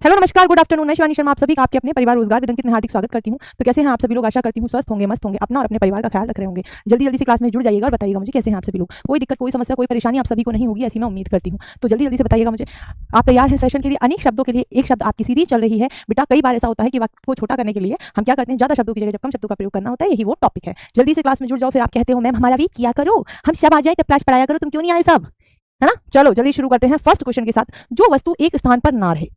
Hello नमस्कार good afternoon, मैं शिवानी शर्मा आप सभी का आपके अपने परिवार रोजगार विद अंकित में हार्दिक स्वागत करती हूँ। तो कैसे हैं आप सभी लोग? आशा करती हूँ स्वस्थ होंगे, मस्त होंगे, अपना और अपने परिवार का ख्याल रख रहे होंगे। जल्दी जल्दी से क्लास में जुड़ जाइएगा और बताइएगा मुझे कैसे हैं आप सभी लोग। कोई दिक्कत, कोई समस्या, कोई परेशानी आप सभी को नहीं होगी, ऐसी मैं उम्मीद करती हूँ। तो जल्दी जल्दी से बताइएगा मुझे। आप तैयार हैं सेशन के लिए? अनेक शब्दों के लिए एक शब्द आपकी सीरीज चल रही है बेटा। कई बार ऐसा होता है कि वक्त को छोटा करने के लिए हम क्या करते हैं, ज्यादा शब्दों की जगह जब कम शब्दों का प्रयोग करना होता है, यही वो टॉपिक है। जल्दी से क्लास में जुड़ जाओ, फिर आप कहते हो मैम हमारा वीक किया करो, हम सब आ जाए, क्लास पढ़ाया करो, तुम क्यों नहीं आए सब, है ना। चलो जल्दी शुरू करते हैं फर्स्ट क्वेश्चन के साथ। जो वस्तु एक स्थान पर ना रहे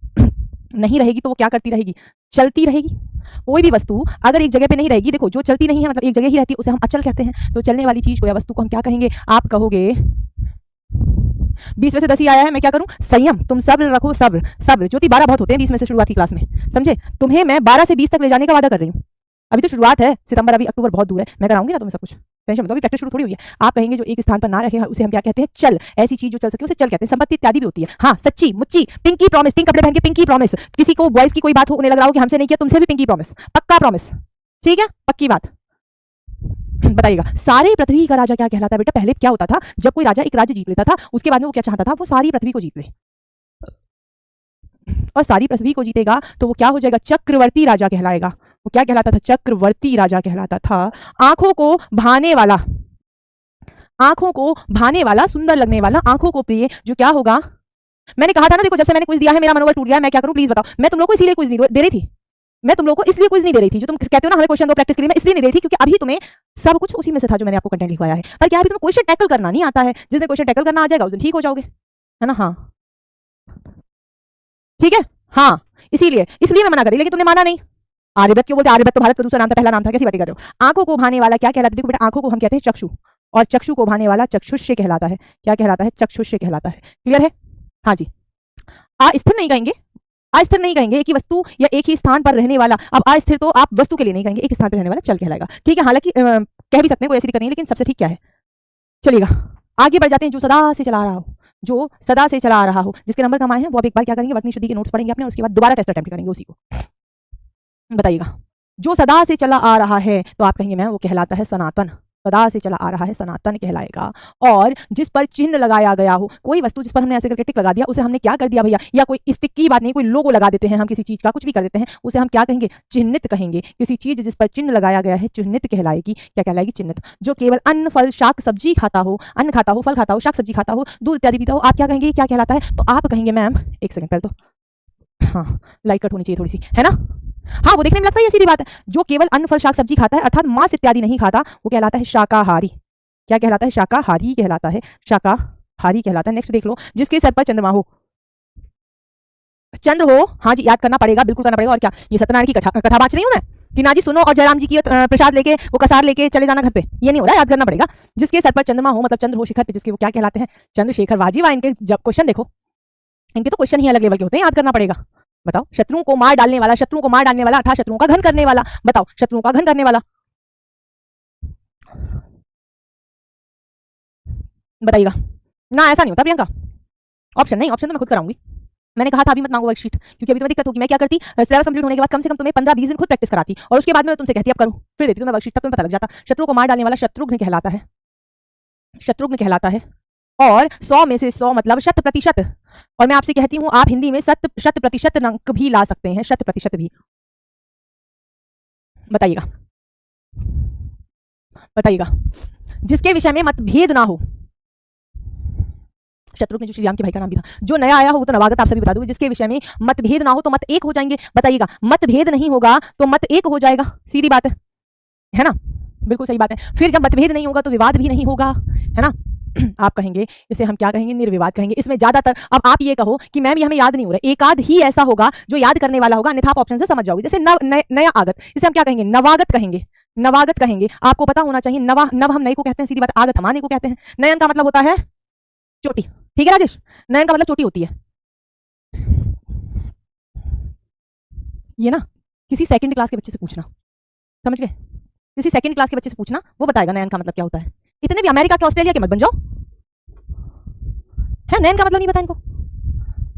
नहीं रहेगी तो वो क्या करती रहेगी? चलती रहेगी। कोई भी वस्तु अगर एक जगह पे नहीं रहेगी, देखो जो चलती नहीं है मतलब एक जगह ही रहती है, उसे हम अचल कहते हैं। तो चलने वाली चीज को या वस्तु को हम क्या कहेंगे? आप कहोगे 20 में से 10 ही आया है, मैं क्या करूं? संयम। तुम सब्र रखो, सब्र सब्र। ज्योति 12 बहुत होते हैं 20 में से शुरुआती क्लास में, समझे? तुम्हें मैं 12 से 20 तक ले जाने का वादा कर रही हूं। अभी तो शुरुआत है, सितंबर अभी अक्टूबर बहुत दूर है, मैं कराऊंगी ना तुम्हें सब कुछ, टेंशन मत लो, अभी प्रैक्टिस शुरू थोड़ी हुई है। आप कहेंगे जो एक स्थान पर ना रखे उसे हम क्या कहते हैं? चल। ऐसी चीज जो चल सके उसे चल कहते हैं। संपत्ति इत्यादि भी होती है। हाँ, सच्ची मुच्ची, पिंकी प्रॉमिस, पिंक कपड़े पहन के पिंकी प्रॉमिस। किसी को बॉयज की कोई बात हो, उन्हें लग रहा हो कि हमसे नहीं किया, तुमसे भी पिंकी प्रॉमिस, पक्का प्रॉमिस, ठीक है, पक्की बात। बताइएगा सारे पृथ्वी का राजा क्या कहलाता है बेटा? पहले क्या होता था, जब कोई राजा एक राज्य जीत लेता था, उसके बाद में वो क्या चाहता था? वो सारी पृथ्वी को जीत ले, और सारी पृथ्वी को जीतेगा तो वो क्या हो जाएगा? चक्रवर्ती राजा कहलाएगा। वो क्या कहलाता था? चक्रवर्ती राजा कहलाता था। आंखों को भाने वाला, आंखों को भाने वाला, सुंदर लगने वाला, आंखों को प्रिय, जो क्या होगा? मैंने कहा था ना, देखो जब से मैंने कुछ दिया है मेरा मनोबल टूट गया है, मैं क्या करूं प्लीज बताओ। मैं तुम लोगों को इसीलिए कुछ नहीं दे रही थी, मैं तुम लोगों को इसलिए कुछ नहीं दे रही थी, जो तुम कहते हो ना हमें क्वेश्चन दो प्रैक्टिस के लिए, मैं इसलिए नहीं दे रही थी क्योंकि अभी तुम्हें सब कुछ उसी में से था जो मैंने आपको कंटेंट लिखवाया है। पर क्या अभी तुम्हें क्वेश्चन टैकल करना नहीं आता है? जिस दिन क्वेश्चन टैकल करना आ जाएगा उस दिन ठीक हो जाओगे, है ना। हाँ ठीक है, हाँ इसीलिए इसलिए मैं मना करी, लेकिन तुमने माना नहीं। आर्यभट्ट क्यों बोलते? आर्यभट्ट तो भारत का दूसरा नाम था, पहला नाम था, कैसी बातें कर रहे हो? आंखों को भाने वाला क्या कहलाता है? देखो बेटा, आंखों को हम कहते हैं चक्षु, और चक्षु को भाने वाला चक्षुष्य कहलाता है। क्या कहलाता है? चक्षुष्य कहलाता है। क्लियर है? हाँ जी। अस्थिर नहीं कहेंगे, अस्थिर नहीं कहेंगे, एक ही वस्तु या एक ही स्थान पर रहने वाला। अब अस्थिर तो आप वस्तु के लिए नहीं कहेंगे, एक स्थान पर रहने वाला चल कहलाएगा, ठीक है। हालांकि कह भी सकते हैं, कोई ऐसी दिक्कत नहीं, लेकिन सबसे ठीक क्या है? चलिएगा आगे बढ़ जाते हैं। जो सदा से चला आ रहा हो, जो सदा से चला आ रहा हो, जिसके नंबर कम आए हैं वो अब एक बार क्या करेंगे? वर्तनी शुद्धि के नोट्स पढ़ेंगे अपने, उसके बाद दोबारा टेस्ट अटेम्प्ट करेंगे उसी को। बताइएगा जो सदा से चला आ रहा है तो आप कहेंगे मैम वो कहलाता है सनातन। सदा से चला आ रहा है सनातन कहलाएगा। और जिस पर चिन्ह लगाया गया हो, कोई वस्तु जिस पर हमने ऐसे करके टिक लगा दिया, उसे हमने क्या कर दिया भैया? या कोई स्टिक की बात नहीं, कोई लोगो लगा देते हैं हम किसी चीज का, कुछ भी कर देते हैं, उसे हम क्या कहेंगे? चिन्हित कहेंगे। किसी चीज जिस पर चिन्ह लगाया गया है चिन्हित कहलाएगी। क्या कहलाएगी? चिन्हित। जो केवल अन्न फल शाक सब्जी खाता हो, अन्न खाता हो, फल खाता हो, शाक सब्जी खाता हो, दूध इत्यादि पीता हो, आप क्या कहेंगे? क्या कहलाता है? तो आप कहेंगे मैम, एक सेकंड पहले तो हाँ लाइट कट होनी चाहिए थोड़ी सी, है ना। हाँ वो देखने में लगता है ये सीधी बात है। जो केवल अन्न फल शाक सब्जी खाता है अर्थात मांस इत्यादि नहीं खाता, वो कहलाता है शाकाहारी। क्या कहलाता है? शाकाहारी कहलाता है, शाकाहारी कहलाता है। नेक्स्ट देख लो, जिसके सर पर चंद्रमा हो, चंद्र हो, हाँ जी याद करना पड़ेगा, बिल्कुल करना पड़ेगा। और क्या ये सत्यनारायण की कथा बाँच रही हूँ मैं कि ना जी सुनो और जयराम जी की प्रसाद लेके वो कसार लेके चले जाना घर पे, ये नहीं हो रहा, याद करना पड़ेगा। जिसके सर पर चंद्रमा हो मतलब चंद्र हो शिखर पे, जिसके वो क्या कहलाते हैं? चंद्रशेखर। वाजिब। इनके जब क्वेश्चन देखो, इनके तो क्वेश्चन ही अलग लेवल के होते हैं, याद करना पड़ेगा। बताओ, शत्रुओं को मार डालने वाला, शत्रुओं को मार डालने वाला अर्थात शत्रुओं का घन करने वाला। बताओ, शत्रुओं का घन करने वाला, बताइएगा ना। ऐसा नहीं होता प्रियंका, ऑप्शन नहीं, ऑप्शन तो मैं खुद कराऊंगी। मैंने कहा था अभी मत मांगो वर्कशीट, क्योंकि अभी तुम्हें दिक्कत होगी। मैं क्या करती, सिलेबस कंप्लीट होने के बाद कम से कम तुम्हें 15-20 दिन खुद प्रैक्टिस कराती, और उसके बाद में तुमसे कहती अब करूं, फिर देती तुम्हें वर्कशीट, तब तुम्हें पता लग जाता। शत्रु को मार डालने वाला शत्रुघ्न कहलाता है, शत्रुघ्न कहलाता है। और 100 में से 100 मतलब 100%। और मैं आपसे कहती हूं आप हिंदी में 100% अंक भी ला सकते हैं, 100% भी। बताइएगा, बताइएगा जिसके विषय में मतभेद ना हो। शत्रुघ्न जो श्री राम के भाई का नाम भी था। जो नया आया हो वो तो नवागत आप सभी बता दोगे। जिसके विषय में मतभेद ना हो तो मत एक हो जाएंगे। बताइएगा, मतभेद नहीं होगा तो मत एक हो जाएगा, सीधी बात है ना। बिल्कुल सही बात है। फिर जब मतभेद नहीं होगा तो विवाद भी नहीं होगा, है ना। आप कहेंगे इसे हम क्या कहेंगे? निर्विवाद कहेंगे। इसमें ज्यादातर, अब आप ये कहो कि मैम ये हमें याद नहीं हो रहा, एक आध ही ऐसा होगा जो याद करने वाला होगा, अन्यथा आप ऑप्शन से समझ जाओगे। जैसे नया आगत, इसे हम क्या कहेंगे? नवागत कहेंगे, नवागत कहेंगे। आपको पता होना चाहिए, नव हम नए को कहते हैं, सीधी बात। आगत हम आने को कहते हैं। नयन का मतलब होता है चोटी, ठीक है राजेश, नयन का मतलब चोटी होती है। ये ना किसी सेकंड क्लास के बच्चे से पूछना, समझ गए? किसी सेकंड क्लास के बच्चे से पूछना, वो बताएगा नयन का मतलब क्या होता है। इतने भी अमेरिका के ऑस्ट्रेलिया के मत बन जाओ, है नयन का मतलब नहीं पता इनको।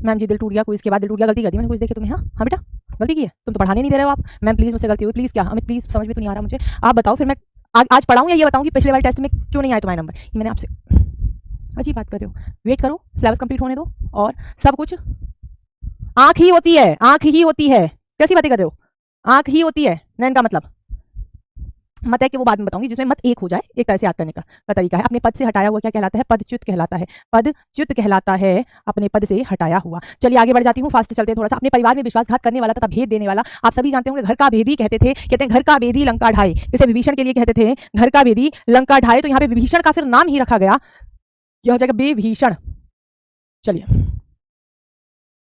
मैम जी दिल टूट गया, कुछ के बाद दिल टूट गया, गलती कर दी मैंने कुछ देखे तुम्हें। हाँ हाँ बेटा गलती की है, तुम तो पढ़ाने नहीं दे रहे हो आप। मैम प्लीज मुझसे गलती हुई, प्लीज। क्या अमित प्लीज, समझ में तो नहीं आ रहा मुझे, आप बताओ। फिर मैं आज पढ़ाऊँ या ये बताऊँ कि पिछले वाले टेस्ट में क्यों नहीं आए तुम्हारे नंबर। ये मैंने आपसे, अजीब बात कर रहे हो। वेट करो, सिलेबस कंप्लीट होने दो और सब कुछ आंख ही होती है, आंख ही होती है। कैसी बातें कर रहे हो? आंख ही होती है। नैन का मतलब मत है कि वो बाद में बताऊंगी, जिसमें मत एक हो जाए, एक तरह से याद करने का तरीका है। अपने पद से हटाया हुआ क्या कहलाता है? पदच्युत कहलाता है। पदच्युत कहलाता है अपने पद से हटाया हुआ। चलिए आगे बढ़ जाती हूँ, फास्ट चलते हैं थोड़ा सा। अपने परिवार में विश्वासघात करने वाला तथा भेद देने वाला, आप सभी जानते होंगे घर का भेदी कहते थे, कहते हैं घर का भेदी लंका ढाए। जैसे विभीषण के लिए कहते थे घर का भेदी लंका ढाए, तो यहाँ पे विभीषण का फिर नाम ही रखा गया, क्या हो जाएगा? बेभीषण। चलिए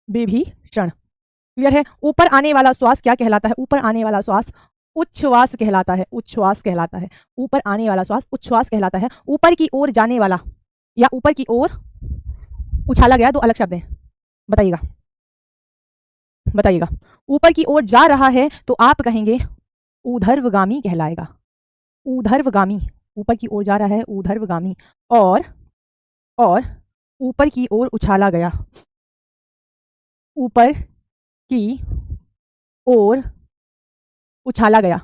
बेभीषण, क्लियर है। ऊपर आने वाला श्वास क्या कहलाता है? ऊपर आने वाला श्वास उच्छ्वास कहलाता है। उच्छ्वास कहलाता है। ऊपर आने वाला श्वास उच्छ्वास कहलाता है। ऊपर की ओर जाने वाला या ऊपर की ओर उछाला गया, दो अलग शब्द हैं, बताइएगा बताइएगा। ऊपर की ओर जा रहा है तो आप कहेंगे ऊर्ध्वगामी कहलाएगा। ऊर्ध्वगामी, ऊपर की ओर जा रहा है ऊर्ध्वगामी। और ऊपर की ओर उछाला गया, ऊपर की ओर उछाला गया,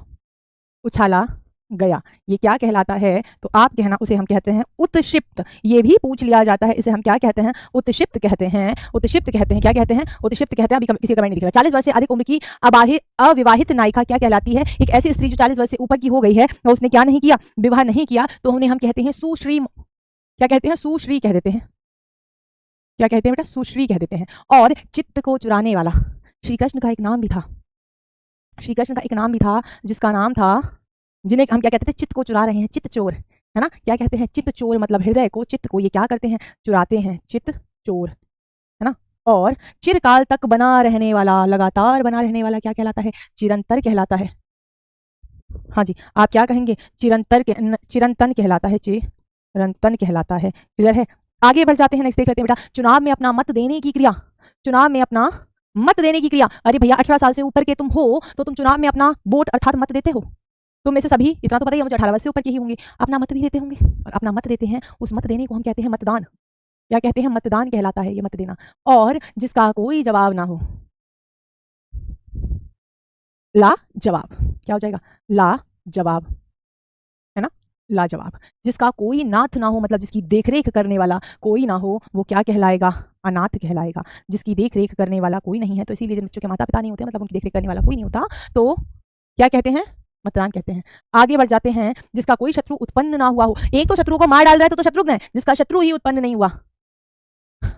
उछाला गया, ये क्या कहलाता है? तो आप कहना उसे हम कहते हैं उत्क्षिप्त। ये भी पूछ लिया जाता है, इसे हम क्या कहते हैं? उत्क्षिप्त कहते हैं। उत्क्षिप्त कहते हैं, क्या कहते हैं? उत्क्षिप्त कहते हैं। अभी किसी कमेंट नहीं दिख रहा। 40 वर्ष से अधिक उम्र की अविवाहित नायिका क्या कहलाती है? एक ऐसी स्त्री जो 40 वर्ष से ऊपर की हो गई है और उसने क्या नहीं किया? विवाह नहीं किया, तो उन्हें हम कहते हैं सुश्री। क्या कहते हैं? सुश्री कह देते हैं। क्या कहते हैं बेटा? सुश्री कह देते हैं। और चित्त को चुराने वाला, श्री कृष्ण का एक नाम भी था, श्री कृष्ण का एक नाम भी था जिसका नाम था, जिन्हें हम क्या कहते थे? चित्त को चुरा रहे हैं, चित्त चोर, है ना? क्या कहते हैं? चित्त चोर, मतलब हृदय को, चित्त को ये क्या करते हैं? चुराते हैं, चित्त चोर, है ना? और चिरकाल तक बना रहने वाला, लगातार बना रहने वाला क्या कहलाता है? चिरंतर कहलाता है। हाँ जी, आप क्या कहेंगे? चिरंतन कहलाता है, चिरंतन कहलाता है। क्लियर है? आगे बढ़ जाते हैं, नेक्स्ट देख लेते हैं बेटा। चुनाव में अपना मत देने की क्रिया, चुनाव में अपना मत देने की क्रिया। अरे भैया 18 साल से ऊपर के तुम हो तो तुम चुनाव में अपना वोट अर्थात मत देते हो। तुम में से सभी, इतना तो पता ही है मुझे, 18 वर्ष से ऊपर के ही होंगे, अपना मत भी देते होंगे। और अपना मत देते हैं, उस मत देने को हम कहते हैं मतदान। क्या कहते हैं? मतदान कहलाता है ये मत देना। और जिसका कोई जवाब ना हो, ला जवाब, क्या हो जाएगा? ला जवाब, है ना? लाजवाब। जिसका कोई नाथ ना हो, मतलब जिसकी देखरेख करने वाला कोई ना हो, वो क्या कहलाएगा? अनाथ कहलाएगा। जिसकी देखरेख करने वाला कोई नहीं है, तो इसीलिए जिन बच्चों के माता पिता नहीं होते, मतलब उनकी देखरेख करने वाला कोई नहीं होता, तो क्या कहते हैं? मतदान कहते हैं। आगे बढ़ जाते हैं। जिसका कोई शत्रु उत्पन्न ना हुआ हो। एक तो शत्रु को मार डाल रहा है तो शत्रुघ्न है, जिसका शत्रु ही उत्पन्न नहीं हुआ।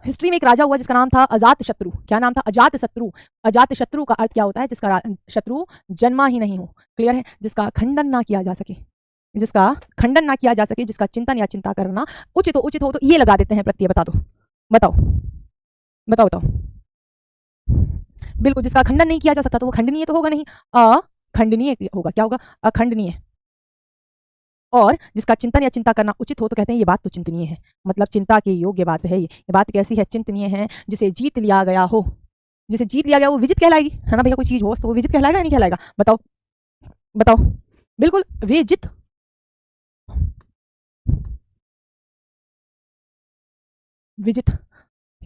हिस्ट्री में एक राजा हुआ जिसका नाम था अजात शत्रु। क्या नाम था? अजात शत्रु। अजात शत्रु का अर्थ क्या होता है? जिसका शत्रु जन्मा ही नहीं हो। क्लियर है? जिसका खंडन ना किया जा सके, जिसका खंडन ना किया जा सके, जिसका चिंतन या चिंता करना उचित हो तो ये लगा देते हैं प्रत्यय। बता दो, बताओ बताओ बताओ। बिल्कुल, जिसका खंडन नहीं किया जा सकता तो वो खंडनीय तो होगा नहीं, अखंडनीय होगा। क्या होगा? अखंडनीय। और जिसका चिंतन या चिंता करना उचित हो तो कहते हैं ये बात तो चिंतनीय है, मतलब चिंता के योग्य बात है। ये बात कैसी है? चिंतनीय है। जिसे जीत लिया गया हो, जिसे जीत लिया गया वो विजित कहलाएगी, है ना भैया? कोई चीज हो तो वो विजित कहलाएगा या नहीं कहलाएगा? बताओ बताओ। बिल्कुल विजित। विजित,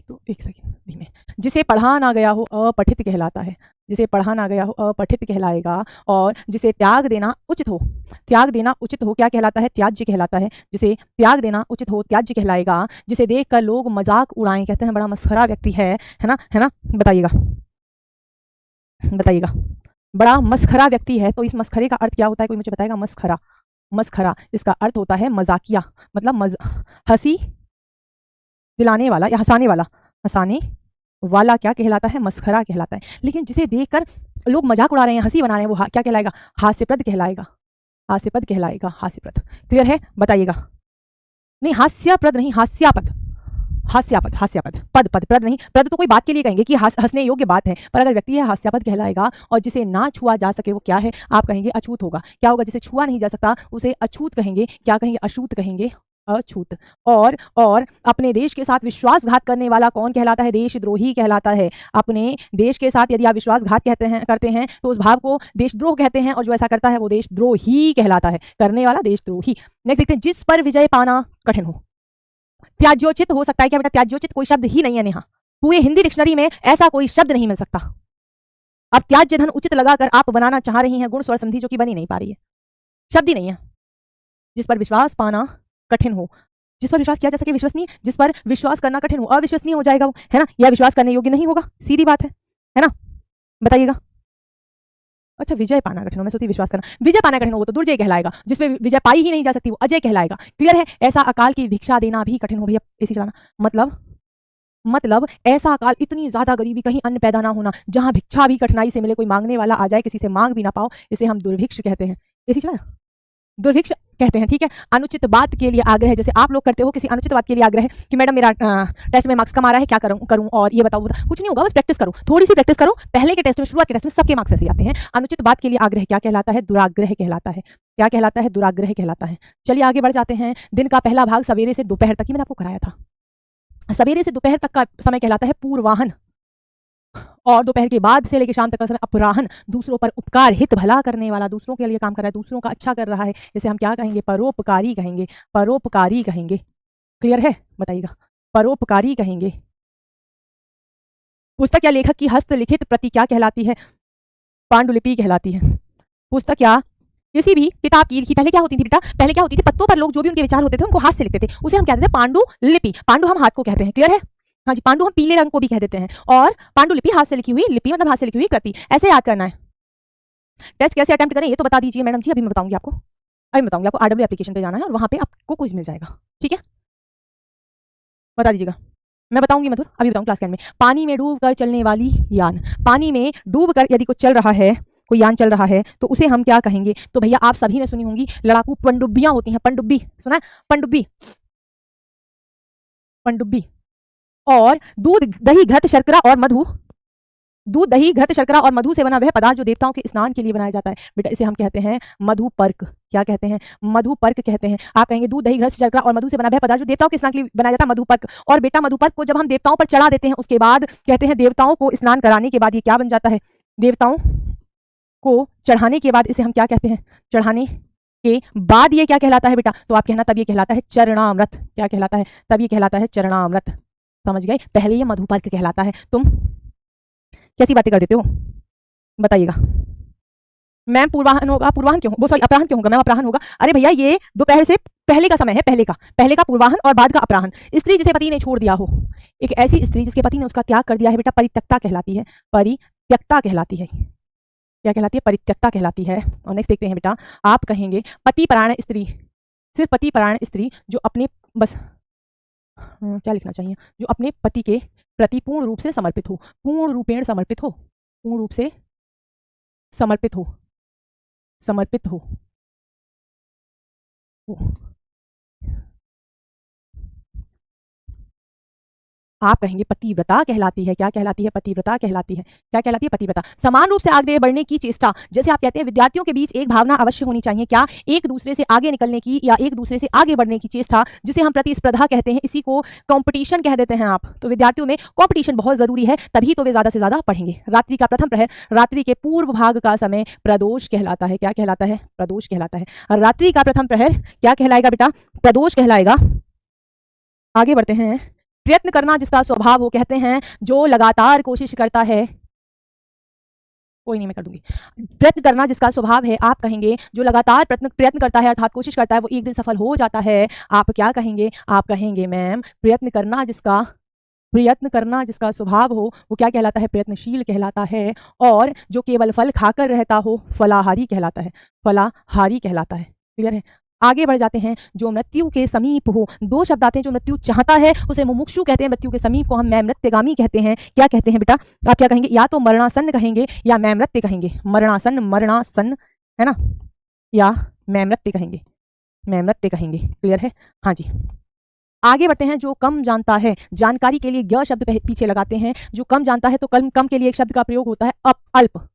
तो एक सेकेंड धीमे। जिसे पढ़ा ना गया हो अपठित कहलाता है। जिसे पढ़ा ना गया हो अपठित कहलाएगा। और जिसे त्याग देना उचित हो, त्याग देना उचित हो क्या कहलाता है? त्याज्य कहलाता है। जिसे त्याग देना उचित हो त्याज्य कहलाएगा। जिसे देखकर लोग मजाक उड़ाएं, कहते हैं बड़ा मस्खरा व्यक्ति है ना? है ना? बताइएगा बताइएगा। बड़ा मस्खरा व्यक्ति है, तो इस मस्खरे का अर्थ क्या होता है? कोई मुझे बताएगा? मस्खरा, मस्खरा इसका अर्थ होता है मजाकिया, मतलब हंसी दिलाने वाला या हंसाने वाला। हंसाने वाला क्या कहलाता है? मस्खरा कहलाता है। लेकिन जिसे देखकर लोग मजाक उड़ा रहे हैं, हंसी बना रहे हैं, वो क्या कहलाएगा? हास्यप्रद कहलाएगा। हास्यपद कहलाएगा, हास्यप्रद। क्लियर है? बताइएगा। नहीं हास्यप्रद नहीं, हास्यापद, हास्यापद, हास्यापद। पद पद प्रद नहीं, प्रद तो कोई बात के लिए कहेंगे कि हंसने योग्य बात है, पर अगर व्यक्ति है हास्यापद कहलाएगा। और जिसे ना छुआ जा सके वो क्या है? आप कहेंगे अछूत होगा। क्या होगा? जिसे छुआ नहीं जा सकता उसे अछूत कहेंगे। क्या कहेंगे? अछूत कहेंगे, अछूत। और अपने देश के साथ विश्वासघात करने वाला कौन कहलाता है? देशद्रोही कहलाता है। अपने देश के साथ यदि आप विश्वासघात करते हैं तो उस भाव को देशद्रोह कहते हैं, और जो ऐसा करता है वो देशद्रोही कहलाता है। करने वाला देशद्रोही। नेक्स्ट देखते हैं। जिस पर विजय पाना कठिन हो। त्याज्योचित हो सकता है क्या बेटा? त्याज्योचित कोई शब्द ही नहीं है नेहा, पूरे हिंदी डिक्शनरी में ऐसा कोई शब्द नहीं मिल सकता। अब त्याज्य धन उचित लगाकर आप बनाना चाह रही हैं गुण स्वर संधि, जो कि बनी नहीं पा रही है, शब्द ही नहीं है। जिस पर विश्वास पाना कठिन हो, जिस पर विश्वास किया जा सके विश्वसनीय, जिस पर विश्वास करना कठिन हो अविश्वसनीय हो जाएगा वो, है ना? या विश्वास करने योग्य नहीं होगा, सीधी बात है। है ना? बताइएगा। अच्छा, विजय पाना कठिन हो, मैं सोचती विश्वास करना। विजय पाना कठिन हो वो तो दुर्जय कहलाएगा, जिसपे विजय पाई ही नहीं जा सकती वो अजय कहलाएगा। क्लियर है? ऐसा अकाल की भिक्षा देना भी कठिन हो भैया, एसी चलाना। मतलब ऐसा अकाल, इतनी ज्यादा गरीबी, कहीं अन्न पैदा ना होना, जहां भिक्षा भी कठिनाई से मिले, कोई मांगने वाला आ जाए, किसी से मांग भी ना पाओ, इसे हम दुर्भिक्ष कहते हैं। एसी चला, दुर्भिक्ष कहते हैं। ठीक है? अनुचित बात के लिए आग्रह, जैसे आप लोग करते हो किसी अनुचित बात के लिए आग्रह कि मैडम मेरा टेस्ट में मार्क्स कम आ रहा है, क्या करूं और ये बताओ। कुछ नहीं होगा, बस प्रैक्टिस करो, थोड़ी सी प्रैक्टिस करो। पहले के टेस्ट में, शुरुआत के टेस्ट में सबके मार्क्स ऐसे आते हैं। अनुचित बात के लिए आग्रह क्या कहलाता है? दुराग्रह कहलाता है। क्या कहलाता है? दुराग्रह कहलाता है। चलिए आगे बढ़ जाते हैं। दिन का पहला भाग सवेरे से दोपहर तक, ही मैंने आपको कराया था। सवेरे से दोपहर तक का समय कहलाता है पूर्वाहन, और दोपहर के बाद से लेकर शाम तक का समय अपराहन। दूसरों पर उपकार, हित भला करने वाला, दूसरों के लिए काम कर रहा है, दूसरों का अच्छा कर रहा है, इसे हम क्या कहेंगे? परोपकारी कहेंगे। परोपकारी कहेंगे। क्लियर है? बताइएगा। परोपकारी कहेंगे। पुस्तक या लेखक की हस्तलिखित प्रति क्या कहलाती है? पांडुलिपि कहलाती है। पुस्तक या किसी भी किताब की पहले क्या होती थी बेटा? पहले क्या होती थी? पत्तों पर लोग जो भी उनके विचार होते थे उनको हाथ से लिखते थे, उसे हम कहते थे पांडुलिपि। पांडु हम हाथ को कहते हैं। क्लियर है? हाँ जी, पांडु हम पीले रंग को भी कह देते हैं, और पांडुलिपि हाथ से लिखी हुई लिपि, मतलब हाथ से लिखी हुई कृति। ऐसे याद करना है। टेस्ट कैसे अटेम्प्ट करें ये तो बता दीजिए मैडम जी। अभी मैं बताऊंगी आपको, आरडब्ल्यू एप्लीकेशन पे जाना है और वहां पे आपको कुछ मिल जाएगा। ठीक है? बता दीजिएगा। मैं बताऊंगी मधुर, अभी बताऊं क्लास के एंड में। पानी में डूब कर चलने वाली यान। पानी में डूब कर यदि कुछ चल रहा है, कोई यान चल रहा है, तो उसे हम क्या कहेंगे? तो भैया आप सभी ने सुनी होंगी, लड़ाकू पनडुब्बियां होती हैं। पनडुब्बी सुना है? पनडुब्बी, पनडुब्बी। और दूध दही घृत शर्करा और मधु, दूध दही घृत शर्करा और मधु से बना वह पदार्थ जो देवताओं के स्नान के लिए बनाया जाता है, बेटा इसे हम कहते हैं मधुपर्क। क्या कहते हैं? मधुपर्क कहते हैं। आप कहेंगे दूध दही घृत शर्करा और मधु से बना वह पदार्थ जो देवताओं के स्नान के लिए बनाया जाता है, मधुपर्क। और बेटा मधुपर्क को जब हम देवताओं पर चढ़ा देते हैं, उसके बाद कहते हैं देवताओं को स्नान कराने के बाद ये क्या बन जाता है? देवताओं को चढ़ाने के बाद इसे हम क्या कहते हैं? चढ़ाने के बाद ये क्या कहलाता है बेटा? तो आप कहना तब ये कहलाता है चरणामृत। क्या कहलाता है? तब ये कहलाता है चरणामृत। समझ गए? पहले ये मधुपर्क कहलाता है। तुम कैसी बातें कर देते हो, बताइएगा। मैम पूर्वाहन होगा, पूर्वाहन क्यों? वो सॉरी अपराहन क्यों होगा? मैम अपराहन होगा। अरे भैया ये दोपहर से पहले का समय है, पहले का पूर्वाहन और बाद का अपराहन। स्त्री जिसे पति ने छोड़ दिया हो, एक ऐसी स्त्री जिसके पति ने उसका त्याग कर दिया है बेटा, परित्यक्ता कहलाती है। परित्यक्ता कहलाती है। क्या कहलाती है? परित्यक्ता कहलाती है। और नेक्स्ट देखते हैं बेटा, आप कहेंगे पतिपरायण स्त्री, सिर्फ पतिपरायण स्त्री जो अपने बस क्या लिखना चाहिए? जो अपने पति के प्रति पूर्ण रूप से समर्पित हो, पूर्ण रूपेण समर्पित हो, पूर्ण रूप से समर्पित हो, समर्पित हो। आप कहेंगे पतिव्रता कहलाती है। क्या कहलाती है? पतिव्रता कहलाती है। क्या कहलाती है? पतिव्रता। समान रूप से आगे बढ़ने की चेष्टा, जैसे आप कहते हैं विद्यार्थियों के बीच एक भावना अवश्य होनी चाहिए। क्या? एक दूसरे से आगे निकलने की या एक दूसरे से आगे बढ़ने की चेष्टा, जिसे हम प्रतिस्पर्धा कहते हैं, इसी को कंपटीशन कह देते हैं आप। तो विद्यार्थियों में कंपटीशन बहुत जरूरी है, तभी तो वे ज्यादा से ज्यादा पढ़ेंगे। रात्रि का प्रथम प्रहर, रात्रि के पूर्व भाग का समय प्रदोष कहलाता है। क्या कहलाता है? प्रदोष कहलाता है। रात्रि का प्रथम प्रहर क्या कहलाएगा बेटा? प्रदोष कहलाएगा। आगे बढ़ते हैं। प्रयत्न करना जिसका स्वभाव हो, कहते हैं जो लगातार कोशिश करता है, कोई नहीं मैं कर दूंगी। प्रयत्न करना जिसका स्वभाव है, आप कहेंगे जो लगातार प्रयत्न करता है अर्थात कोशिश करता है, वो एक दिन सफल हो जाता है। आप क्या कहेंगे? आप कहेंगे मैम प्रयत्न करना जिसका स्वभाव हो वो क्या कहलाता है? प्रयत्नशील कहलाता है। और जो केवल फल खाकर रहता हो फलाहारी कहलाता है। फलाहारी कहलाता है। क्लियर है? आगे बढ़ जाते हैं। जो मृत्यु के समीप हो, दो शब्द आते हैं। जो मृत्यु चाहता है उसे मुमुक्षु कहते हैं, मृत्यु के समीप को हम मैमृत्यगामी कहते हैं। क्या कहते हैं बेटा? आप क्या कहेंगे? या तो मरणासन कहेंगे या मैमृत्य कहेंगे। मरणासन है ना, या मैमृत्य कहेंगे, मैमृत्य कहेंगे। क्लियर है? हाँ जी। आगे बढ़ते हैं। जो कम जानता है, जानकारी के लिए ग शब्द पीछे लगाते हैं। जो कम जानता है तो कम के लिए एक शब्द का प्रयोग होता है अल्प,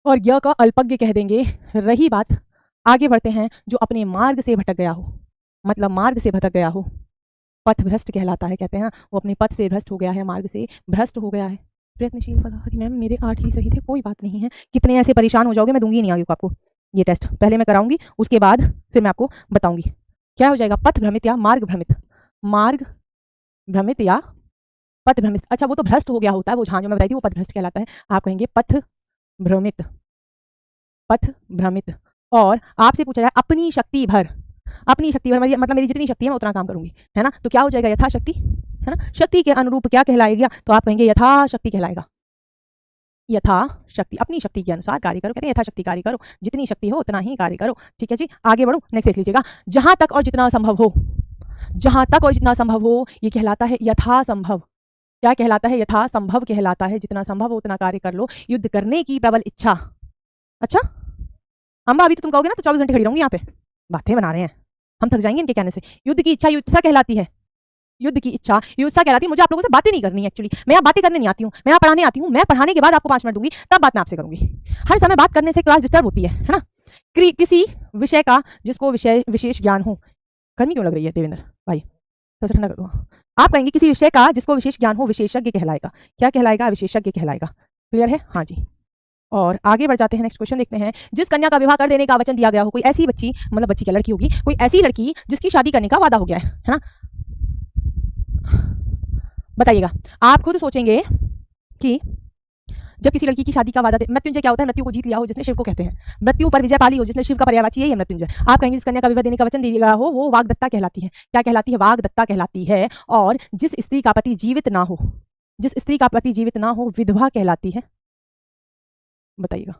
और य का अल्पज्ञ कह देंगे। रही बात, आगे बढ़ते हैं। जो अपने मार्ग से भटक गया हो, मतलब मार्ग से भटक गया हो, पथ भ्रष्ट कहलाता है। कहते हैं वो अपने पथ से भ्रष्ट हो गया है, मार्ग से भ्रष्ट हो गया है। प्रयत्नशील फलाहारी। मैम मेरे 8 ही सही थे, कोई बात नहीं है। कितने ऐसे परेशान हो जाओगे, मैं दूंगी नहीं आगे को आपको ये टेस्ट। पहले मैं कराऊंगी, उसके बाद फिर मैं आपको बताऊंगी क्या हो जाएगा। पथ भ्रमित या मार्ग भ्रमित, मार्ग भ्रमित या पथ भ्रमित। अच्छा वो तो भ्रष्ट हो गया होता है, वो जो मैं बताई थी वो पथ भ्रष्ट कहलाता है। आप कहेंगे पथ भ्रमित, पथ भ्रमित। और आपसे पूछा जाए अपनी शक्ति भर, अपनी शक्ति भर मतलब मेरी जितनी शक्ति है मैं उतना काम करूंगी, है ना। तो क्या हो जाएगा? यथाशक्ति, है ना। शक्ति के अनुरूप क्या कहलाएगा? तो आप कहेंगे यथाशक्ति कहलाएगा। यथाशक्ति, अपनी शक्ति के अनुसार कार्य करो। कहते हैं यथाशक्ति कार्य करो, जितनी शक्ति हो उतना ही कार्य करो। ठीक है जी, आगे बढ़ो, नेक्स्ट देख लीजिएगा। जहां तक और जितना संभव हो, जहां तक और जितना संभव हो, ये कहलाता है यथासंभव। क्या कहलाता है? यथासंभव कहलाता है। जितना संभव हो उतना कार्य कर लो। युद्ध करने की प्रबल इच्छा। अच्छा अम्बा, अभी तो तुम कहोगे ना तो 24 घंटे खड़ी रहूंगी यहाँ पे, बातें बना रहे हैं, हम थक जाएंगे इनके कहने से। युद्ध की इच्छा युत्सा कहलाती है। युद्ध की इच्छा युत्सा कहलाती है। मुझे आप लोगों से बातें नहीं करनी है एक्चुअली, मैं यहाँ बातें करने नहीं आती हूँ, मैं यहाँ पढ़ाने आती हूँ। मैं पढ़ाने के बाद आपको 5 मिनट दूंगी, तब बात मैं आपसे करूंगी। हर समय बात करने से क्लास डिस्टर्ब होती है ना। किसी विषय का जिसको विशेष ज्ञान हो। गर्मी क्यों लग रही है देवेंद्र भाई, थोड़ा ठंडा कर दो। आप कहेंगे किसी विषय का जिसको विशेष ज्ञान हो विशेषज्ञ कहलाएगा। क्या कहलाएगा? विशेषज्ञ कहलाएगा। क्लियर है? हाँ जी। और आगे बढ़ जाते हैं, नेक्स्ट क्वेश्चन देखते हैं। जिस कन्या का विवाह कर देने का वचन दिया गया हो, कोई ऐसी बच्ची, मतलब बच्ची क्या लड़की होगी, कोई ऐसी लड़की जिसकी शादी करने का वादा हो गया है ना। बताइएगा, आप खुद सोचेंगे कि जब किसी लड़की की शादी का वादा, मृत्युंजय क्या होता है? मृत्यु को जीत लिया हो जिसने शिव को कहते हैं, मृत्यु पर विजय पाली हो जिसने शिव का पर्यायवाची है, ये मृत्युंजय। आप कहेंगे जिस कन्या का विवाह देने का वचन दिया गया हो वो वाग्दत्ता कहलाती है। क्या कहलाती है? वाग्दत्ता कहलाती है। और जिस स्त्री का पति जीवित ना हो, जिस स्त्री का पति जीवित ना हो विधवा कहलाती है। बताइएगा।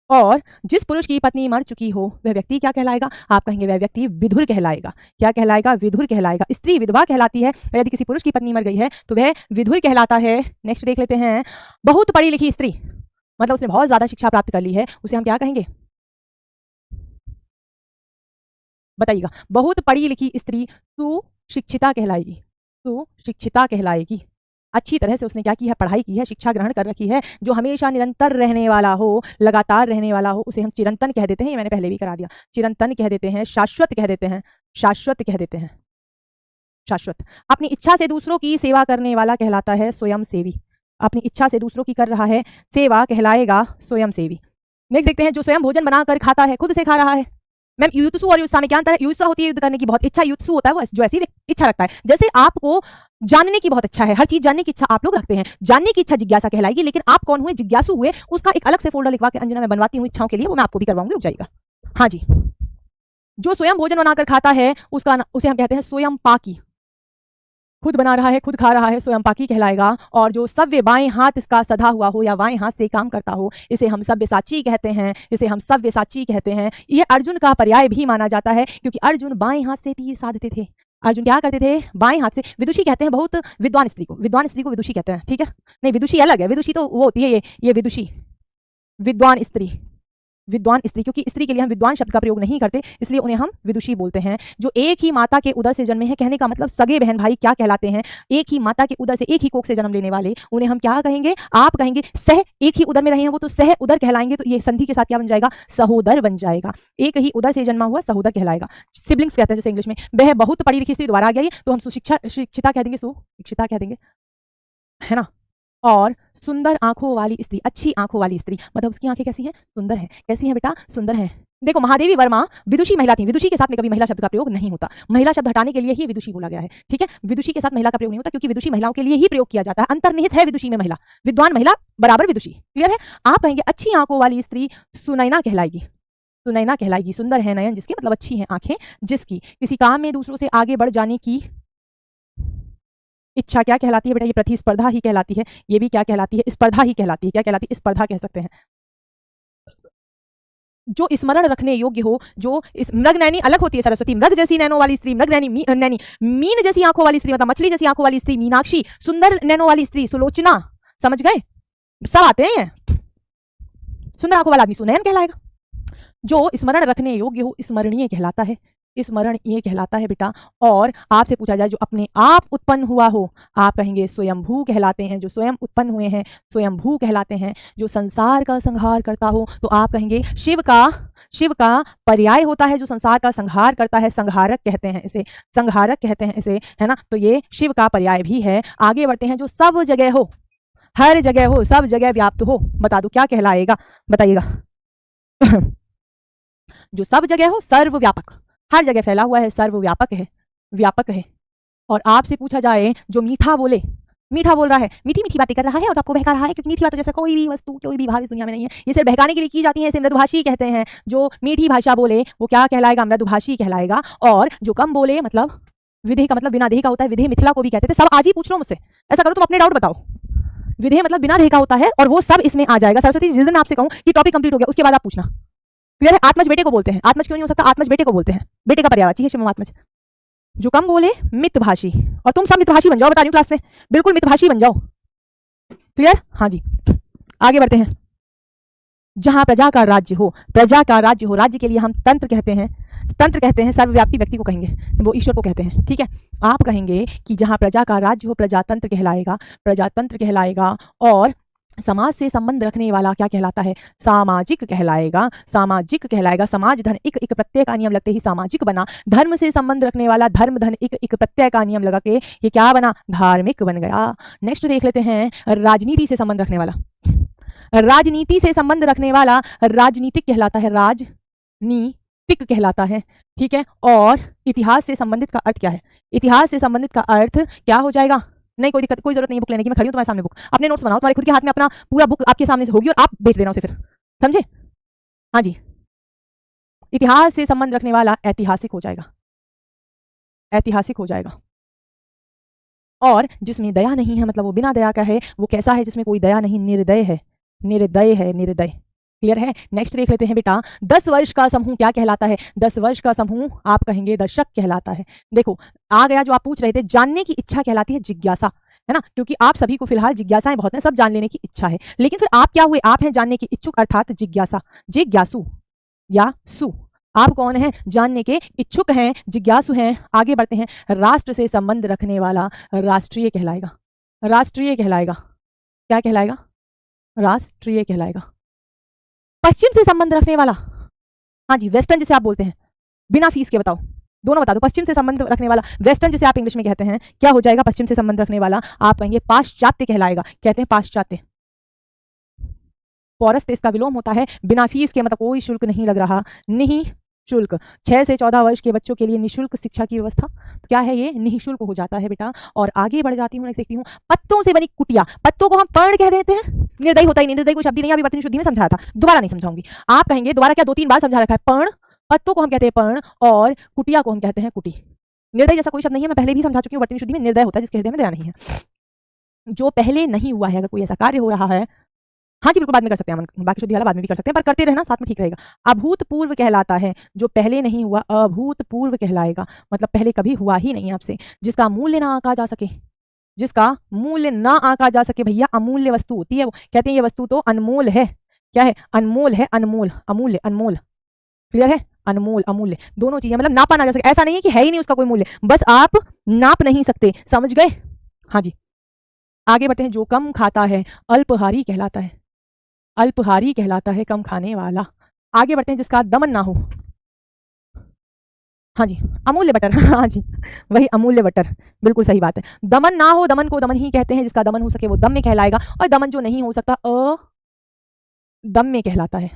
और जिस पुरुष की पत्नी मर चुकी हो वह व्यक्ति क्या कहलाएगा? आप कहेंगे वह व्यक्ति विधुर कहलाएगा। क्या कहलाएगा? विधुर कहलाएगा। स्त्री विधवा कहलाती है, यदि किसी पुरुष की पत्नी मर गई है तो वह विधुर कहलाता है। नेक्स्ट देख लेते हैं। बहुत पढ़ी लिखी स्त्री, मतलब उसने बहुत ज्यादा शिक्षा प्राप्त कर ली है, उसे हम क्या कहेंगे? बताइएगा। बहुत पढ़ी लिखी स्त्री सुशिक्षिता कहलाएगी। सुशिक्षिता कहलाएगी। अच्छी तरह से उसने क्या की है? पढ़ाई की है, शिक्षा ग्रहण कर रखी है। जो हमेशा निरंतर रहने वाला हो, लगातार रहने वाला हो, उसे हम चिरंतन कह देते हैं। ये मैंने पहले भी करा दिया, चिरंतन कह देते हैं, शाश्वत कह देते हैं, शाश्वत कह देते हैं, शाश्वत। अपनी इच्छा से दूसरों की सेवा करने वाला कहलाता है स्वयंसेवी। अपनी इच्छा से दूसरों की कर रहा है सेवा कहलाएगा स्वयंसेवी। नेक्स्ट देखते हैं। जो स्वयं भोजन बनाकर खाता है, खुद से खा रहा है। मैम युत्सु और युत्सा में क्या अंतर है? युत्सा होती है युद्ध करने की बहुत इच्छा, युत्सु होता है वो जो ऐसी इच्छा रखता है। जैसे आपको जानने की बहुत इच्छा है, हर चीज जानने की इच्छा आप लोग रखते हैं, जानने की इच्छा जिज्ञासा कहलाएगी। लेकिन आप कौन हुए? जिज्ञासु हुए। उसका एक अलग से फोल्डर लिखवा के अंजना में बनवाती हूँ इच्छाओं के लिए, वो मैं आपको भी करवाऊंगी, रुक जाइएगा। हाँ जी। जो स्वयं भोजन बनाकर खाता है उसे हम कहते हैं स्वयं पाकी। खुद बना रहा है, खुद खा रहा है, स्वयं पाकी कहलाएगा। और जो सव्य बाएं हाथ इसका सधा हुआ हो या बाएं हाथ से काम करता हो, इसे हम सव्यसाची कहते हैं, इसे हम सव्यसाची कहते हैं। ये अर्जुन का पर्याय भी माना जाता है, क्योंकि अर्जुन बाएं हाथ से तीर साधते थे। अर्जुन क्या करते थे? बाएं हाथ से। विदुषी कहते हैं बहुत विद्वान स्त्री को, विद्वान स्त्री को विदुषी कहते हैं। ठीक है, नहीं विदुषी अलग है, विदुषी तो वो होती है ये विदुषी, विद्वान स्त्री, विद्वान स्त्री। क्योंकि स्त्री के लिए हम विद्वान शब्द का प्रयोग नहीं करते, इसलिए उन्हें हम विदुषी बोलते हैं। जो एक ही माता के उदर से जन्मे हैं, कहने का मतलब सगे बहन भाई क्या कहलाते हैं? एक ही माता के उदर से, एक ही कोख से जन्म लेने वाले, उन्हें हम क्या कहेंगे? आप कहेंगे सह, एक ही उदर में रहे हैं वो तो सह उदर कहलाएंगे। तो ये संधि के साथ क्या बन जाएगा? सहोदर बन जाएगा। एक ही उदर से जन्मा हुआ सहोदर कहलाएगा। सिबलिंग्स कहते हैं जैसे इंग्लिश में। वह बहुत पढ़ी लिखी स्त्री, दोबारा आ गया ये, तो हम सुशिक्षिता कह देंगे, सुशिक्षिता कह देंगे, है ना। और सुंदर आंखों वाली स्त्री, अच्छी आंखों वाली स्त्री, मतलब उसकी आंखें कैसी हैं? सुंदर है। कैसी हैं बेटा? सुंदर है। देखो महादेवी वर्मा विदुषी महिला थी, विदुषी के साथ में कभी महिला शब्द का प्रयोग नहीं होता, महिला शब्द हटाने के लिए ही विदुषी बोला गया है। ठीक है, विदुषी के साथ महिला का प्रयोग नहीं होता, क्योंकि विदुषी महिलाओं के लिए ही प्रयोग किया जाता है। अंतर्निहित है विदुषी में महिला, विद्वान महिला बराबर विदुषी। क्लियर है? आप कहेंगे अच्छी आंखों वाली स्त्री सुनैना कहलाएगी, सुनैना कहलाएगी। सुंदर है नयन जिसके, मतलब अच्छी है आंखें जिसकी। किसी काम में दूसरों से आगे बढ़ जाने की इच्छा क्या कहलाती है बेटा? ये प्रतिस्पर्धा ही कहलाती है। ये भी क्या कहलाती है? स्पर्धा ही कहलाती है। क्या कहलाती है? स्पर्धा कह सकते हैं। जो स्मरण रखने योग्य हो, जो मृग नैनी अलग होती है सरस्वती, मृग जैसी नैनों वाली स्त्री, मृग नैनी, नैनी मीन जैसी आंखों वाली स्त्री, मतलब मछली जैसी आंखों वाली स्त्री मीनाक्षी, सुंदर नैनों वाली स्त्री सुलोचना। समझ गए? सब आते हैं। सुंदर आंखों वाला आदमी सुनैन कहलाएगा। जो स्मरण रखने योग्य हो स्मरणीय कहलाता है, स्मरणीय कहलाता है बेटा। और आपसे पूछा जाए जो अपने आप उत्पन्न हुआ हो, आप कहेंगे स्वयंभू कहलाते हैं। जो स्वयं उत्पन्न हुए हैं स्वयंभू कहलाते हैं। जो संसार का संहार करता हो तो आप कहेंगे शिव का पर्याय होता है। जो संसार का संहार करता है संहारक कहते हैं इसे, संहारक कहते हैं इसे, है ना। तो ये शिव का पर्याय भी है। आगे बढ़ते हैं। जो सब जगह हो, हर जगह हो, सब जगह व्याप्त हो, बता दो क्या कहलाएगा? बताइएगा। जो सब जगह हो, सर्वव्यापक, हर जगह फैला हुआ है, सर्वव्यापक है, व्यापक है। और आपसे पूछा जाए जो मीठा बोले, मीठा बोल रहा है, मीठी मीठी बातें कर रहा है और आपको बहका रहा है, क्योंकि मीठी बात जैसा कोई भी वस्तु, कोई भी भाव इस दुनिया में नहीं है, ये सिर्फ बहकाने के लिए की जाती है, इसे मृदुभाषी कहते हैं। जो मीठी भाषा बोले वो क्या कहलाएगा? मृदुभाषी कहलाएगा। और जो कम बोले, मतलब विधेय का मतलब बिना देह का होता है, विधेय मिथिला को भी कहते थे। सब आज ही पूछ लो मुझसे, ऐसा करो तुम अपने डाउट बताओ। विधेय मतलब बिना देह का होता है, और वो सब इसमें आ जाएगा। सरस्वती जिस दिन आपसे कहूं कि टॉपिक कंप्लीट हो गया उसके बाद आप पूछना। क्लियर है? आत्मज बेटे को बोलते हैं। आत्मज क्यों नहीं हो सकता? आत्मज बेटे को बोलते हैं, बेटे का पर्यायवाची है शिवम आत्मज। जो कम बोले मितभाषी, और तुम सब मितभाषी बन जाओ, बता रही हूं क्लास में, बिल्कुल मितभाषी बन जाओ। क्लियर? हाँ जी, आगे बढ़ते हैं। जहां प्रजा का राज्य हो, प्रजा का राज्य हो, राज्य के लिए हम तंत्र कहते हैं, तंत्र कहते हैं, सर्वव्यापी व्यक्ति को कहेंगे, वो ईश्वर को कहते हैं। ठीक है, आप कहेंगे कि जहां प्रजा का राज्य हो प्रजातंत्र कहलाएगा, प्रजातंत्र कहलाएगा। और समाज से संबंध रखने वाला क्या कहलाता है? सामाजिक कहलाएगा, सामाजिक कहलाएगा। समाज धन इक इक प्रत्यय का नियम लगते ही सामाजिक बना। धर्म से संबंध रखने वाला धर्म धन इक इक प्रत्यय का नियम लगा के ये क्या बना? धार्मिक बन गया। नेक्स्ट देख लेते हैं, राजनीति से संबंध रखने वाला, राजनीति से संबंध रखने वाला राजनीतिक कहलाता है, राजनीतिक कहलाता है। ठीक है, और इतिहास से संबंधित का अर्थ क्या है? इतिहास से संबंधित का अर्थ क्या हो जाएगा? नहीं, कोई दिक्कत, कोई जरूरत नहीं है बुक लेने की, मैं खड़ी हूं तुम्हारे सामने, बुक अपने नोट्स बनाओ, तुम्हारे खुद के हाथ में अपना पूरा बुक आपके सामने से होगी और आप बेच देना उसे फिर, समझे? हाँ जी, इतिहास से संबंध रखने वाला ऐतिहासिक हो जाएगा, ऐतिहासिक हो जाएगा। और जिसमें दया नहीं है, मतलब वो बिना दया का है, वो कैसा है? जिसमें कोई दया नहीं, निर्दय है, निर्दय है, निर्दय। क्लियर है? नेक्स्ट देख लेते हैं बेटा, 10 वर्ष का समूह क्या कहलाता है? 10 वर्ष का समूह आप कहेंगे दशक कहलाता है। देखो आ गया जो आप पूछ रहे थे, जानने की इच्छा कहलाती है जिज्ञासा, है ना? क्योंकि आप सभी को फिलहाल जिज्ञासाएं बहुत हैं, सब जान लेने की इच्छा है, लेकिन फिर आप क्या हुए? आप हैं जानने के इच्छुक, अर्थात जिज्ञासा, जिज्ञासु या सु। आप कौन हैं? जानने के इच्छुक हैं, जिज्ञासु हैं। आगे बढ़ते हैं, राष्ट्र से संबंध रखने वाला राष्ट्रीय कहलाएगा, राष्ट्रीय कहलाएगा। क्या कहलाएगा? राष्ट्रीय कहलाएगा। पश्चिम से संबंध रखने वाला, हाँ जी, वेस्टर्न जिसे आप बोलते हैं, बिना फीस के बताओ, दोनों बता दो। पश्चिम से संबंध रखने वाला, वेस्टर्न जिसे आप इंग्लिश में कहते हैं, क्या हो जाएगा? पश्चिम से संबंध रखने वाला आप कहेंगे पाश्चात्य कहलाएगा। कहते हैं पाश्चात्य। पौरस्त्य इसका विलोम होता है, बिना फीस के, मतलब कोई शुल्क नहीं लग रहा, नहीं शुल्क। 6 से 14 वर्ष के बच्चों के लिए निःशुल्क शिक्षा की व्यवस्था, तो क्या है ये? निःशुल्क हो जाता है बेटा। और आगे बढ़ जाती हूँ, देखती हूँ, पत्तों से बनी कुटिया, पत्तों को हम पर्ण कह देते हैं, निर्दयी होता ही नहीं, निर्दयी कोई शब्द नहीं, अभी वर्तनी शुद्धि में समझाया था, दोबारा नहीं समझाऊंगी। आप कहेंगे दोबारा क्या? 2-3 बार समझा रखा है, पर्ण, पत्तों को हम कहते हैं पर्ण, और कुटिया को हम कहते हैं कुटी। निर्दय जैसा कोई शब्द नहीं है, मैं पहले भी समझा चुकी हूँ, वर्तनी शुद्धि में निर्दय होता है जिसके हृदय में दया नहीं है। जो पहले नहीं हुआ है, अगर कोई ऐसा कार्य हो रहा है, हाँ जी बिल्कुल बाद में कर सकते हैं, बाकी शुद्धि वाला बाद में भी कर सकते हैं, पर करते रहना साथ में ठीक रहेगा। अभूतपूर्व कहलाता है, जो पहले नहीं हुआ अभूतपूर्व कहलाएगा, मतलब पहले कभी हुआ ही नहीं आपसे। जिसका मूल्य ना आंका जा सके, जिसका मूल्य ना आंका जा सके, भैया अमूल्य वस्तु होती है वो, कहते हैं ये वस्तु तो अनमोल है। क्या है? अनमोल है, अनमोल, अमूल्य, अनमोल। क्लियर है? अनमोल अमूल्य दोनों चीजें, मतलब नापा ना जा सके, ऐसा नहीं है कि है ही नहीं उसका कोई मूल्य, बस आप नाप नहीं सकते, समझ गए? हाँ जी, आगे बढ़ते हैं। जो कम खाता है अल्पहारी कहलाता है, अल्पहारी कहलाता है, कम खाने वाला। आगे बढ़ते हैं, जिसका दमन ना हो, हाँ जी, अमूल्य बटर, हाँ जी वही अमूल्य बटर, बिल्कुल सही बात है। दमन ना हो, दमन को दमन ही कहते हैं, जिसका दमन हो सके वो दम में कहलाएगा, और दमन जो नहीं हो सकता दम में कहलाता है,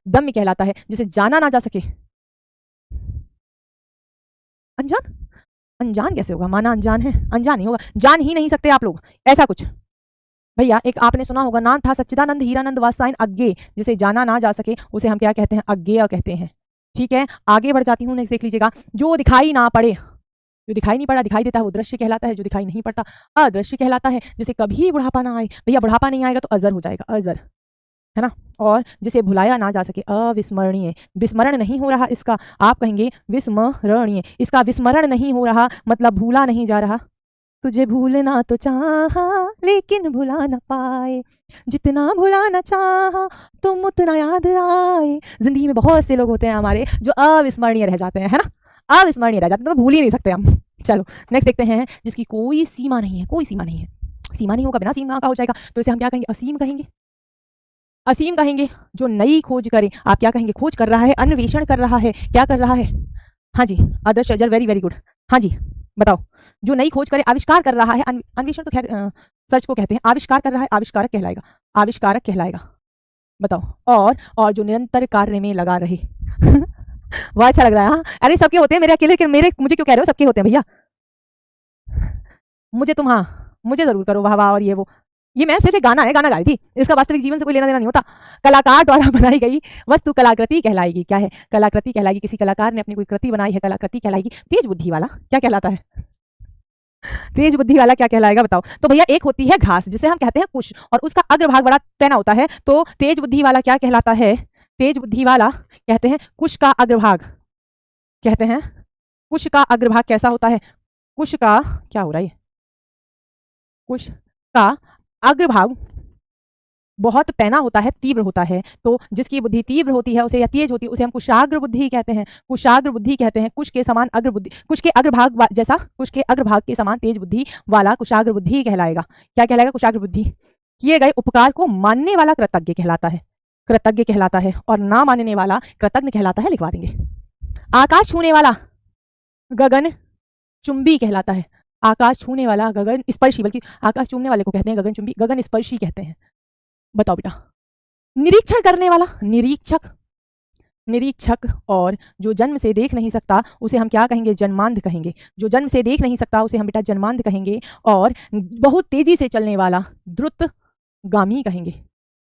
दम में कहलाता है। जिसे जाना ना जा सके, अनजान, अनजान कैसे होगा? माना अनजान है, अनजान नहीं होगा, जान ही नहीं सकते आप लोग, ऐसा कुछ। भैया एक आपने सुना होगा, नाम था सच्चिदानंद हीरानंद वात्सायन अज्ञेय, जिसे जाना ना जा सके उसे हम क्या कहते हैं? अज्ञेय कहते हैं। ठीक है, आगे बढ़ जाती हूँ, नेक्स्ट देख लीजिएगा। जो दिखाई ना पड़े, जो दिखाई नहीं पड़ा, दिखाई देता है वो दृश्य कहलाता है, जो दिखाई नहीं पड़ता अदृश्य कहलाता है। जिसे कभी बुढ़ापा ना आए, भैया बुढ़ापा नहीं आएगा तो अजर हो जाएगा, अजर, है ना? और जिसे भुलाया ना जा सके, अविस्मरणीय, विस्मरण नहीं हो रहा इसका, आप कहेंगे विस्मरणीय। इसका विस्मरण नहीं हो रहा, मतलब भूला नहीं जा रहा। तुझे भूलना तो चाहा लेकिन भुला ना पाए, जितना भुलाना चाहा तुम उतना याद आए। जिंदगी में बहुत से लोग होते हैं हमारे जो अविस्मरणीय रह जाते हैं, है ना? अविस्मरणीय रह जाते हैं, तो भूल ही नहीं सकते हम। चलो नेक्स्ट देखते हैं, जिसकी कोई सीमा नहीं है, कोई सीमा नहीं है, सीमा नहीं होगा, बिना सीमा का हो जाएगा, तो इसे हम क्या कहेंगे? असीम कहेंगे, असीम कहेंगे। जो नई खोज करे, आप क्या कहेंगे? खोज कर रहा है, अन्वेषण कर रहा है, क्या कर रहा है? हाँ जी, आदर्श अजर, वेरी वेरी गुड। हाँ जी बताओ, जो नई खोज करे, आविष्कार कर रहा है, अन्वेषण तो खैर सर्च को कहते हैं, आविष्कार कर रहा है, आविष्कारक कहलाएगा, आविष्कारक कहलाएगा। बताओ, और जो निरंतर कार्य में लगा रहे वह अच्छा लग रहा है। हाँ अरे सबके होते हैं, मेरे अकेले के, मुझे क्यों कह रहे हो? सबके होते हैं भैया, मुझे तुम, हाँ मुझे जरूर करो वाह वाह और ये वो, ये मैं सिर्फ एक गाना है, गाना गाई थी, इसका वास्तविक जीवन से कोई लेना देना नहीं होता। कलाकार द्वारा बनाई गई वस्तु कलाकृति कहलाएगी। क्या है? कलाकृति कहलाएगी। किसी कलाकार ने अपनी कोई कृति बनाई है, कलाकृति कहलाएगी। तेज बुद्धि वाला क्या कहलाता है? तेज बुद्धि वाला क्या कहलाएगा बताओ। तो भैया एक होती है घास जिसे हम कहते हैं कुश और उसका अग्रभाग बड़ा पैना होता है, तो तेज बुद्धि वाला क्या कहलाता है? तेज बुद्धि वाला कहते हैं कुश का अग्रभाग, कहते हैं कुश का अग्रभाग कैसा होता है? कुश का क्या हो रहा है? कुश का अग्रभाग बहुत पैना होता है, तीव्र होता है। तो जिसकी बुद्धि तीव्र होती है उसे या तेज होती है उसे हम कुशाग्र बुद्धि कहते हैं। कुशाग्र बुद्धि कहते हैं कुश के समान अग्र बुद्धि, कुश के अग्रभाग जैसा कुश के अग्रभाग के समान तेज बुद्धि वाला कुशाग्र बुद्धि कहलाएगा। क्या कहलाएगा? कुशाग्र बुद्धि। किए गए उपकार को मानने वाला कृतज्ञ कहलाता है, कृतज्ञ कहलाता है, और ना मानने वाला कृतज्ञ कहलाता है। लिखवा देंगे। आकाश छूने वाला गगन चुंबी कहलाता है। आकाश छूने वाला गगन स्पर्शी, बल्कि आकाश चूमने वाले को कहते हैं गगन चुंबी, गगन स्पर्शी कहते हैं। बताओ बेटा। निरीक्षण करने वाला निरीक्षक, निरीक्षक, और जो जन्म से देख नहीं सकता उसे हम क्या कहेंगे? जन्मांध कहेंगे। जो जन्म से देख नहीं सकता उसे हम बेटा जन्मांध कहेंगे। और बहुत तेजी से चलने वाला द्रुतगामी कहेंगे,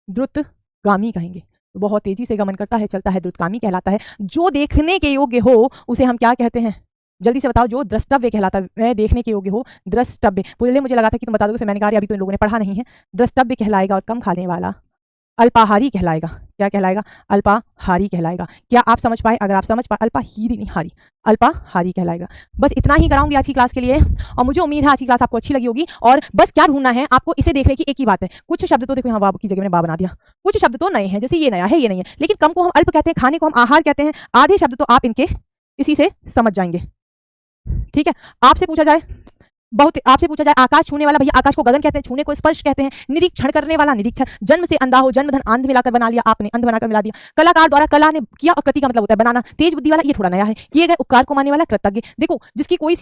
द्रुतगामी कहेंगे। बहुत तेजी से गमन करता है, चलता है, द्रुतगामी कहलाता है। जो देखने के योग्य हो उसे हम क्या कहते हैं? जल्दी से बताओ। जो द्रष्टव्य कहलाता है, देखने के योग्य हो, द्रष्टव्य। पहले मुझे लगा था कि तुम बता दोगे, फिर मैंने कहा अभी तो इन लोगों ने पढ़ा नहीं है। द्रष्टव्य कहलाएगा। और कम खाने वाला अल्पाहारी कहलाएगा। क्या कहलाएगा? अल्पाहारी कहलाएगा। क्या आप समझ पाए? अगर आप समझ पाए, अल्पाहारी नहीं हारी, अल्पाहारी कहलाएगा। बस इतना ही कराऊंगी आज की क्लास के लिए, और मुझे उम्मीद है आज की क्लास आपको अच्छी लगी होगी। और बस क्या ढूंढना है आपको, इसे देखने की एक ही बात है। कुछ शब्द तो देखो यहाँ बाब की जगह मैंने बा बना दिया, कुछ शब्द तो नए हैं, जैसे ये नया है, ये नहीं है, लेकिन कम को हम अल्प कहते हैं, खाने को हम आहार कहते हैं। आधे शब्द तो आप इनके इसी से समझ जाएंगे। ठीक है। आपसे पूछा जाए, बहुत आपसे पूछा जाए, आकाश छूने वाला, भैया आकाश को गगन कहते हैं, छूने को स्पर्श कहते हैं। निरीक्षण करने वाला निरीक्षण, जन्म से अंधा हो, जन्म धन आंध मिलाकर बना लिया आपने, अंध बनाकर मिला दिया। कलाकार द्वारा कला ने किया, और कृति का मतलब होता है बनाना। तेज बुद्धि वाला, ये थोड़ा नया है। किए गए उपकार को मानने वाला कृतज्ञ। देखो जिसकी कोई